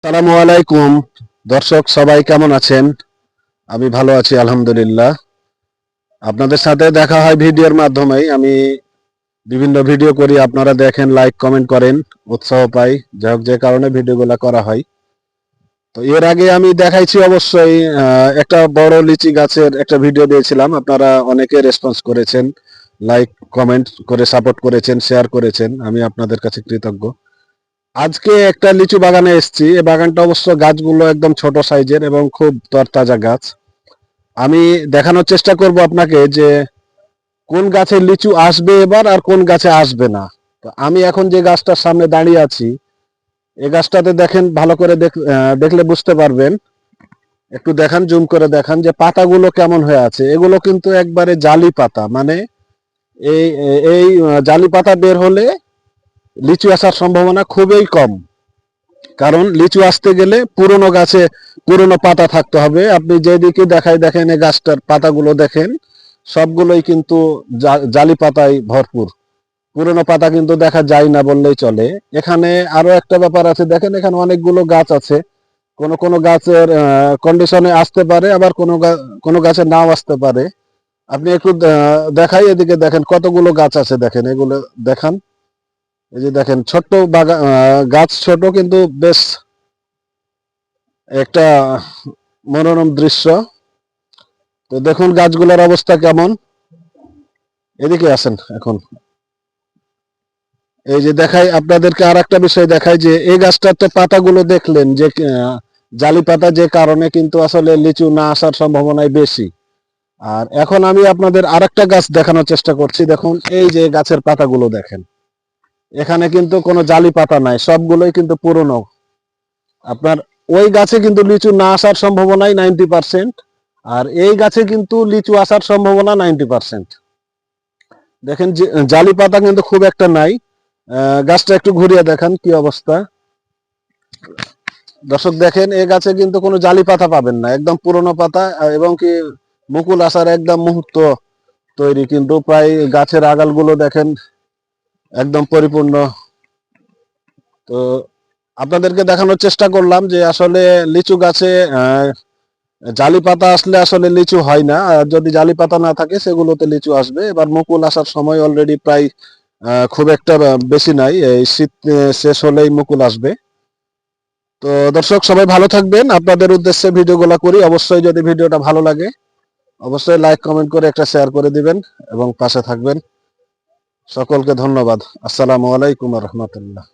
আসসালামু আলাইকুম। দর্শক সবাই কেমন আছেন? আমি ভালো আছি আলহামদুলিল্লাহ। আপনাদের সাথে দেখা হয় ভিডিওর মাধ্যমেই। আমি বিভিন্ন ভিডিও করি, আপনারা দেখেন, লাইক কমেন্ট করেন, উৎসাহ পাই। যাই হোক, যে কারণে ভিডিওগুলো করা হয়। তো এর আগে আমি দেখাইছি অবশ্যই একটা বড় লিচি গাছের একটা ভিডিও দিয়েছিলাম। আপনারা অনেকে রেসপন্স করেছেন, লাইক কমেন্ট করে সাপোর্ট করেছেন, শেয়ার করেছেন। আমি আপনাদের কাছে কৃতজ্ঞ। আজকে একটা লিচু বাগানে এসেছি। এই বাগানটা অবশ্য গাছগুলো একদম ছোট সাইজের এবং খুব তরতাজা গাছ। আমি দেখানোর চেষ্টা করব আপনাকে যে কোন গাছে লিচু আসবে এবার আর কোন গাছে আসবে না। তো আমি এখন যে গাছটার সামনে দাঁড়িয়ে আছি, এই গাছটাতে দেখেন, ভালো করে দেখলে বুঝতে পারবেন। একটু দেখান, জুম করে দেখান যে পাতাগুলো কেমন হয়ে আছে। এগুলো কিন্তু একবারে জালি পাতা, মানে এই এই জালি পাতা বের হলে লিচু আসার সম্ভাবনা খুবই কম। কারণ লিচু আসতে গেলে পুরনো গাছে পুরনো পাতা থাকতে হবে। আপনি যেদিকে দেখাই দেখেন, এই গাছটার পাতাগুলো দেখেন, সবগুলোই কিন্তু জালি পাতায় ভরপুর। পুরনো পাতা কিন্তু দেখা যায় না বললেই চলে। এখানে আরো একটা ব্যাপার আছে, দেখেন এখানে অনেকগুলো গাছ আছে। কোন কোন গাছের কন্ডিশনে আসতে পারে, আবার কোনো গাছে নাও আসতে পারে। আপনি একটু দেখাই, এদিকে দেখেন কতগুলো গাছ আছে, দেখেন এগুলো দেখান। এই যে দেখেন ছোট্ট বাগান, গাছ ছোট কিন্তু বেশ একটা মনোরম দৃশ্য। তো দেখুন গাছগুলোর অবস্থা কেমন। এদিকে আসেন এখন। এই যে দেখাই আপনাদেরকে আর একটা বিষয় দেখাই, যে এই গাছটার তো পাতাগুলো দেখলেন যে জালি পাতা, যে কারণে কিন্তু আসলে লিচু না আসার সম্ভাবনাই বেশি। আর এখন আমি আপনাদের আরেকটা গাছ দেখানোর চেষ্টা করছি। দেখুন এই যে গাছের পাতাগুলো দেখেন, এখানে কিন্তু কোনো জালি পাতা নাই, সবগুলোই কিন্তু পুরনো। আপনার ওই গাছে কিন্তু লিচু না আসার সম্ভাবনাই 90%, আর এই গাছে কিন্তু লিচু আসার সম্ভাবনা 90%। দেখেন যে জালি পাতা কিন্তু খুব একটা নাই। গাছটা একটু ঘুরিয়ে দেখান কি অবস্থা। দর্শক দেখেন, এই গাছে কিন্তু কোনো জালি পাতা পাবেন না, একদম পুরনো পাতা। এবং কি মুকুল আসার একদম মুহূর্ত তৈরি, কিন্তু প্রায় গাছের আগালগুলো দেখেন একদম পরিপূর্ণ। তো আপনাদেরকে দেখানোর চেষ্টা করলাম যে আসলে লিচু গাছে জালি পাতা আসলে আসলে লিচু হয় না, আর যদি জালি পাতা না থাকে সেগুলোতে লিচু আসবে। এবার মুকুল আসার সময় অলরেডি প্রায় খুব একটা বেশি নাই, এই শীত শেষ হলেই মুকুল আসবে। তো দর্শক সবাই ভালো থাকবেন, আপনাদের উদ্দেশ্যে ভিডিওগুলো করি। অবশ্যই যদি ভিডিওটা ভালো লাগে অবশ্যই লাইক কমেন্ট করে একটা শেয়ার করে দিবেন এবং পাশে থাকবেন। সকলকে ধন্যবাদ। আসসালামু আলাইকুম রহমতুল্লাহ।